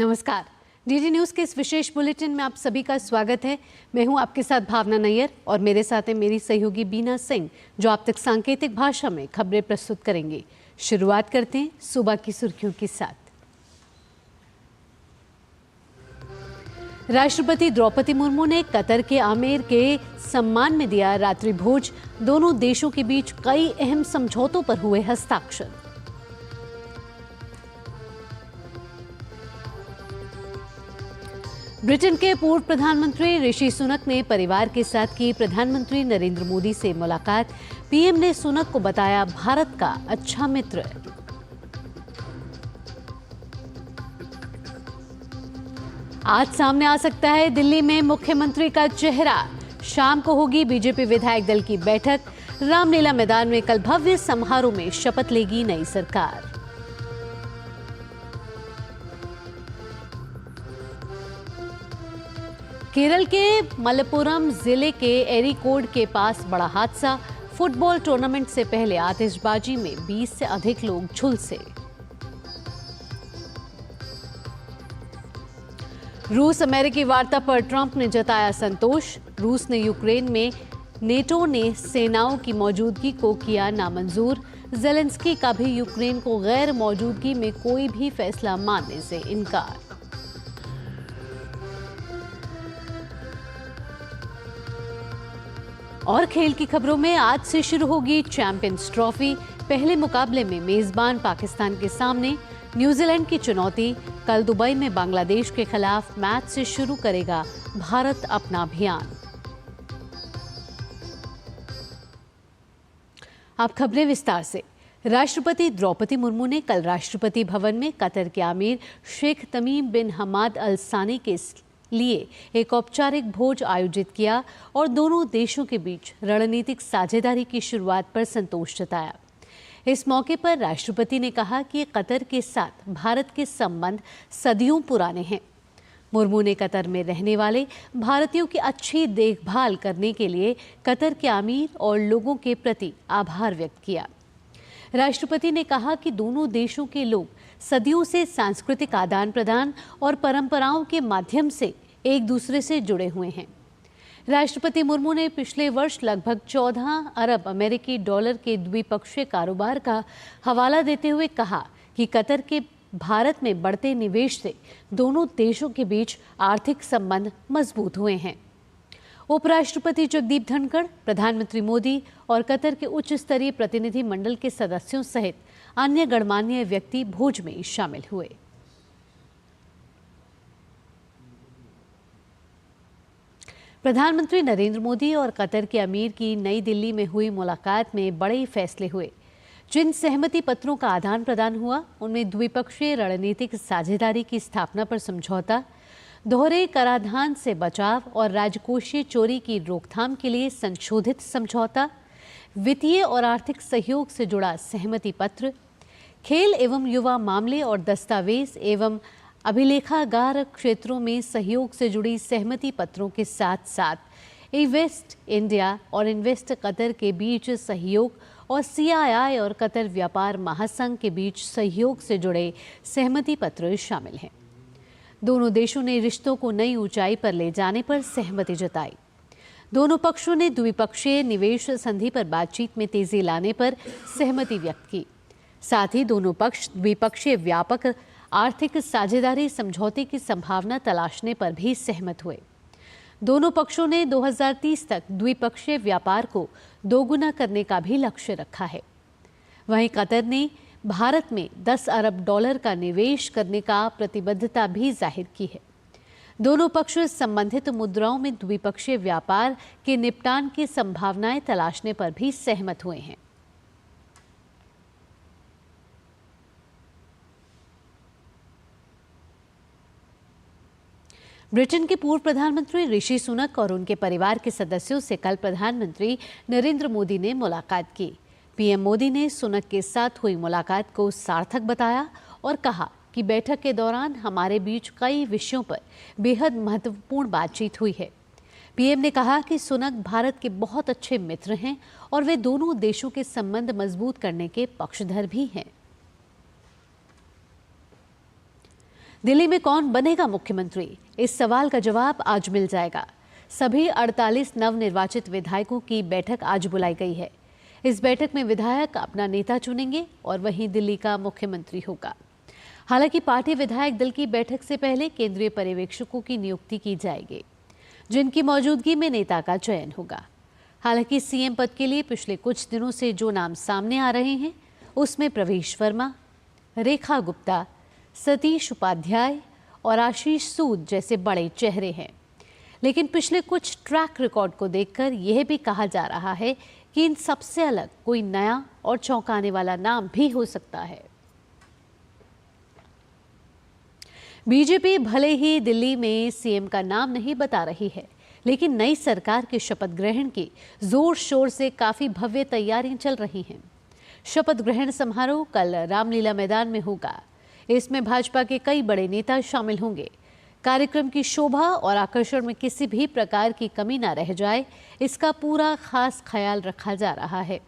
नमस्कार। DD news के इस विशेष बुलेटिन में आप सभी का स्वागत है। मैं हूं आपके साथ भावना नैयर और मेरे साथ है मेरी सहयोगी बीना सिंह, जो आप तक सांकेतिक भाषा में खबरें प्रस्तुत करेंगे। शुरुआत करते हैं सुबह की सुर्खियों के साथ। राष्ट्रपति द्रौपदी मुर्मू ने कतर के आमेर के सम्मान में दिया रात्रि भोज। दोनों देशों के बीच कई अहम समझौतों पर हुए हस्ताक्षर। ब्रिटेन के पूर्व प्रधानमंत्री ऋषि सुनक ने परिवार के साथ की प्रधानमंत्री नरेंद्र मोदी से मुलाकात। पीएम ने सुनक को बताया भारत का अच्छा मित्र। आज सामने आ सकता है दिल्ली में मुख्यमंत्री का चेहरा। शाम को होगी बीजेपी विधायक दल की बैठक। रामलीला मैदान में कल भव्य समारोह में शपथ लेगी नई सरकार। केरल के मलप्पुरम जिले के एरिकोड के पास बड़ा हादसा। फुटबॉल टूर्नामेंट से पहले आतिशबाजी में 20 से अधिक लोग झुलसे। रूस अमेरिकी वार्ता पर ट्रंप ने जताया संतोष। रूस ने यूक्रेन में नेटो ने सेनाओं की मौजूदगी को किया नामंजूर। जेलेंस्की का भी यूक्रेन को गैर मौजूदगी में कोई भी फैसला मानने से इनकार। और खेल की खबरों में आज से शुरू होगी चैंपियंस ट्रॉफी। पहले मुकाबले में मेजबान पाकिस्तान के सामने न्यूजीलैंड की चुनौती। कल दुबई में बांग्लादेश के खिलाफ मैच से शुरू करेगा भारत अपना अभियान। अब खबरें विस्तार से। राष्ट्रपति द्रौपदी मुर्मू ने कल राष्ट्रपति भवन में कतर के आमीर शेख तमीम बिन हमाद अल सानी के लिए एक औपचारिक भोज आयोजित किया और दोनों देशों के बीच रणनीतिक साझेदारी की शुरुआत पर संतोष जताया। इस मौके पर राष्ट्रपति ने कहा कि कतर के साथ भारत के संबंध सदियों पुराने हैं। मुर्मू ने कतर में रहने वाले भारतीयों की अच्छी देखभाल करने के लिए कतर के आमीर और लोगों के प्रति आभार व्यक्त किया। राष्ट्रपति ने कहा कि दोनों देशों के लोग सदियों से सांस्कृतिक आदान प्रदान और परंपराओं के माध्यम से एक दूसरे से जुड़े हुए हैं। राष्ट्रपति मुर्मू ने पिछले वर्ष लगभग 14 अरब अमेरिकी डॉलर के द्विपक्षीय कारोबार का हवाला देते हुए कहा कि कतर के भारत में बढ़ते निवेश से दोनों देशों के बीच आर्थिक संबंध मजबूत हुए हैं। उपराष्ट्रपति जगदीप धनखड़, प्रधानमंत्री मोदी और कतर के उच्च स्तरीय प्रतिनिधि मंडल के सदस्यों सहित अन्य गणमान्य व्यक्ति भोज में शामिल हुए। प्रधानमंत्री नरेंद्र मोदी और कतर के अमीर की नई दिल्ली में हुई मुलाकात में बड़े फैसले हुए। जिन सहमति पत्रों का आदान प्रदान हुआ उनमें द्विपक्षीय रणनीतिक साझेदारी की स्थापना पर समझौता, दोहरे कराधान से बचाव और राजकोषीय चोरी की रोकथाम के लिए संशोधित समझौता, वित्तीय और आर्थिक सहयोग से जुड़ा सहमति पत्र, खेल एवं युवा मामले और दस्तावेज एवं अभिलेखागार क्षेत्रों में सहयोग से जुड़ी सहमति पत्रों के साथ साथ इन्वेस्ट इंडिया और इन्वेस्ट कतर के बीच सहयोग और CII और कतर व्यापार महासंघ के बीच सहयोग से जुड़े सहमति पत्र शामिल हैं। दोनों देशों ने रिश्तों को नई ऊंचाई पर ले जाने पर सहमति जताई। दोनों पक्षों ने द्विपक्षीय निवेश संधि पर बातचीत में तेजी लाने पर सहमति व्यक्त की। साथ ही दोनों पक्ष द्विपक्षीय व्यापक आर्थिक साझेदारी समझौते की संभावना तलाशने पर भी सहमत हुए। दोनों पक्षों ने 2030 तक द्विपक्षीय व्यापार को दोगुना करने का भी लक्ष्य रखा है। वहीं कतर ने भारत में 10 अरब डॉलर का निवेश करने का प्रतिबद्धता भी जाहिर की है। दोनों पक्ष संबंधित मुद्राओं में द्विपक्षीय व्यापार के निपटान की संभावनाएं तलाशने पर भी सहमत हुए हैं। ब्रिटेन के पूर्व प्रधानमंत्री ऋषि सुनक और उनके परिवार के सदस्यों से कल प्रधानमंत्री नरेंद्र मोदी ने मुलाकात की। पीएम मोदी ने सुनक के साथ हुई मुलाकात को सार्थक बताया और कहा कि बैठक के दौरान हमारे बीच कई विषयों पर बेहद महत्वपूर्ण बातचीत हुई है। पीएम ने कहा कि सुनक भारत के बहुत अच्छे मित्र हैं और वे दोनों देशों के संबंध मजबूत करने के पक्षधर भी हैं। दिल्ली में कौन बनेगा मुख्यमंत्री, इस सवाल का जवाब आज मिल जाएगा। सभी 48 नवनिर्वाचित विधायकों की बैठक आज बुलाई गई है। इस बैठक में विधायक अपना नेता चुनेंगे और वहीं दिल्ली का मुख्यमंत्री होगा। हालांकि पार्टी विधायक दल की बैठक से पहले केंद्रीय पर्यवेक्षकों की नियुक्ति की जाएगी, जिनकी मौजूदगी में नेता का चयन होगा। हालांकि सीएम पद के लिए पिछले कुछ दिनों से जो नाम सामने आ रहे हैं, उसमें प्रवेश वर्मा, रेखा गुप्ता, सतीश उपाध्याय और आशीष सूद जैसे बड़े चेहरे हैं। लेकिन पिछले कुछ ट्रैक रिकॉर्ड को देखकर यह भी कहा जा रहा है कि इन सबसे अलग कोई नया और चौंकाने वाला नाम भी हो सकता है। बीजेपी भले ही दिल्ली में सीएम का नाम नहीं बता रही है, लेकिन नई सरकार के शपथ ग्रहण की जोर शोर से काफी भव्य तैयारियां चल रही हैं। शपथ ग्रहण समारोह कल रामलीला मैदान में होगा। इसमें भाजपा के कई बड़े नेता शामिल होंगे। कार्यक्रम की शोभा और आकर्षण में किसी भी प्रकार की कमी न रह जाए, इसका पूरा खास ख्याल रखा जा रहा है।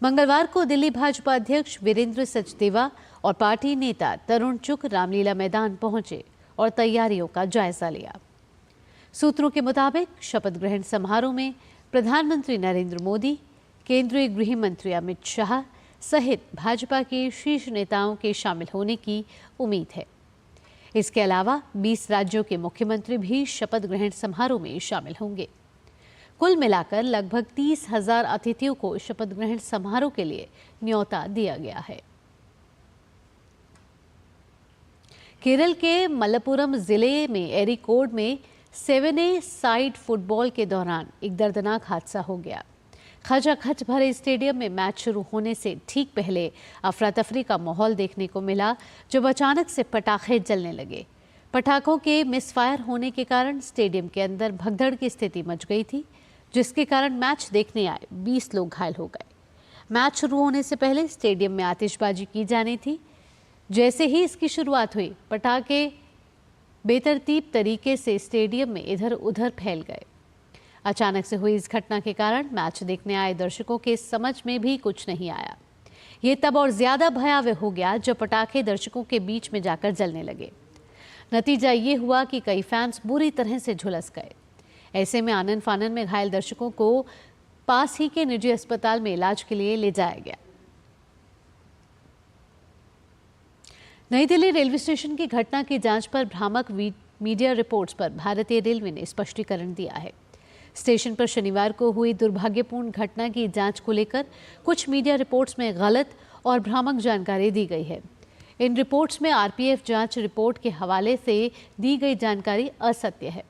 मंगलवार को दिल्ली भाजपा अध्यक्ष वीरेंद्र सचदेवा और पार्टी नेता तरुण चुग रामलीला मैदान पहुंचे और तैयारियों का जायजा लिया। सूत्रों के मुताबिक शपथ ग्रहण समारोह में प्रधानमंत्री नरेंद्र मोदी, केंद्रीय गृह मंत्री अमित शाह सहित भाजपा के शीर्ष नेताओं के शामिल होने की उम्मीद है। इसके अलावा 20 राज्यों के मुख्यमंत्री भी शपथ ग्रहण समारोह में शामिल होंगे। कुल मिलाकर लगभग 30,000 अतिथियों को शपथ ग्रहण समारोह के लिए न्योता दिया गया है। केरल के मलप्पुरम जिले में एरिकोड में 7A साइड फुटबॉल के दौरान एक दर्दनाक हादसा हो गया। खचाखच भरे स्टेडियम में मैच शुरू होने से ठीक पहले अफरा तफरी का माहौल देखने को मिला, जब अचानक से पटाखे जलने लगे। पटाखों के मिसफायर होने के कारण स्टेडियम के अंदर भगदड़ की स्थिति मच गई थी, जिसके कारण मैच देखने आए 20 लोग घायल हो गए। मैच शुरू होने से पहले स्टेडियम में आतिशबाजी की जानी थी। जैसे ही इसकी शुरुआत हुई, पटाखे बेतरतीब तरीके से स्टेडियम में इधर उधर फैल गए। अचानक से हुई इस घटना के कारण मैच देखने आए दर्शकों के समझ में भी कुछ नहीं आया। ये तब और ज्यादा भयावह हो गया जब पटाखे दर्शकों के बीच में जाकर जलने लगे। नतीजा ये हुआ कि कई फैंस बुरी तरह से झुलस गए। ऐसे में आनन फानन में घायल दर्शकों को पास ही के निजी अस्पताल में इलाज के लिए ले जाया गया। नई दिल्ली रेलवे स्टेशन की घटना की जांच पर भ्रामक मीडिया रिपोर्ट्स पर भारतीय रेलवे ने स्पष्टीकरण दिया है। स्टेशन पर शनिवार को हुई दुर्भाग्यपूर्ण घटना की जांच को लेकर कुछ मीडिया रिपोर्ट्स में गलत और भ्रामक जानकारी दी गई है। इन रिपोर्ट्स में आरपीएफ जांच रिपोर्ट के हवाले से दी गई जानकारी असत्य है।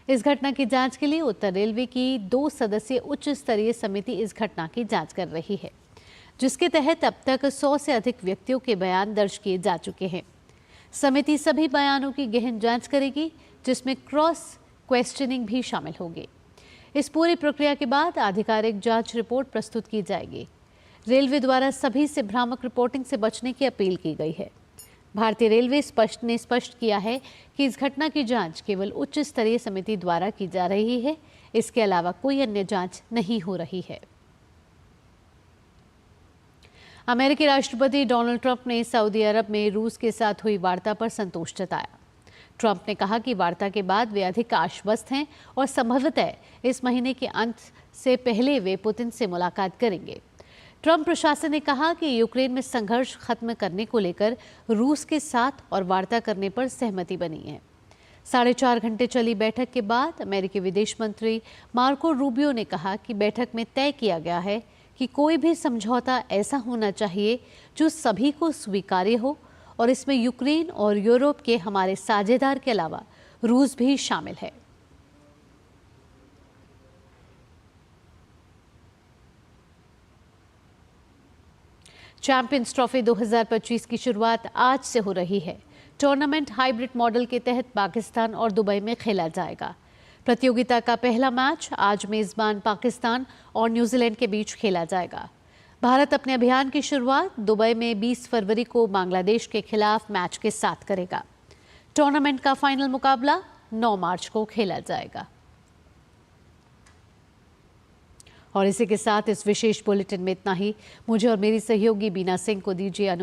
इस घटना की जांच के लिए उत्तर रेलवे की 2 सदस्यीय उच्च स्तरीय समिति इस घटना की जांच कर रही है, जिसके तहत अब तक 100 से अधिक व्यक्तियों के बयान दर्ज किए जा चुके हैं। समिति सभी बयानों की गहन जांच करेगी, जिसमें क्रॉस क्वेश्चनिंग भी शामिल होगी। इस पूरी प्रक्रिया के बाद आधिकारिक जांच रिपोर्ट प्रस्तुत की जाएगी। रेलवे द्वारा सभी से भ्रामक रिपोर्टिंग से बचने की अपील की गई है। भारतीय रेलवे ने स्पष्ट किया है कि इस घटना की जांच केवल उच्च स्तरीय समिति द्वारा की जा रही है। इसके अलावा कोई अन्य जांच नहीं हो रही है। अमेरिकी राष्ट्रपति डोनाल्ड ट्रंप ने सऊदी अरब में रूस के साथ हुई वार्ता पर संतोष जताया। ट्रंप ने कहा कि वार्ता के बाद वे अधिक आश्वस्त हैं और संभवतः इस महीने के अंत से पहले वे पुतिन से मुलाकात करेंगे। ट्रंप प्रशासन ने कहा कि यूक्रेन में संघर्ष खत्म करने को लेकर रूस के साथ और वार्ता करने पर सहमति बनी है। 4.5 घंटे चली बैठक के बाद अमेरिकी विदेश मंत्री मार्को रूबियो ने कहा कि बैठक में तय किया गया है कि कोई भी समझौता ऐसा होना चाहिए जो सभी को स्वीकार्य हो और इसमें यूक्रेन और यूरोप के हमारे साझेदार के अलावा रूस भी शामिल है। चैंपियंस ट्रॉफी 2025 की शुरुआत आज से हो रही है। टूर्नामेंट हाइब्रिड मॉडल के तहत पाकिस्तान और दुबई में खेला जाएगा। प्रतियोगिता का पहला मैच आज मेजबान पाकिस्तान और न्यूजीलैंड के बीच खेला जाएगा। भारत अपने अभियान की शुरुआत दुबई में 20 फरवरी को बांग्लादेश के खिलाफ मैच के साथ करेगा। टूर्नामेंट का फाइनल मुकाबला 9 मार्च को खेला जाएगा। और इसी के साथ इस विशेष बुलेटिन में इतना ही। मुझे और मेरी सहयोगी बीना सिंह को दीजिए अनुमति।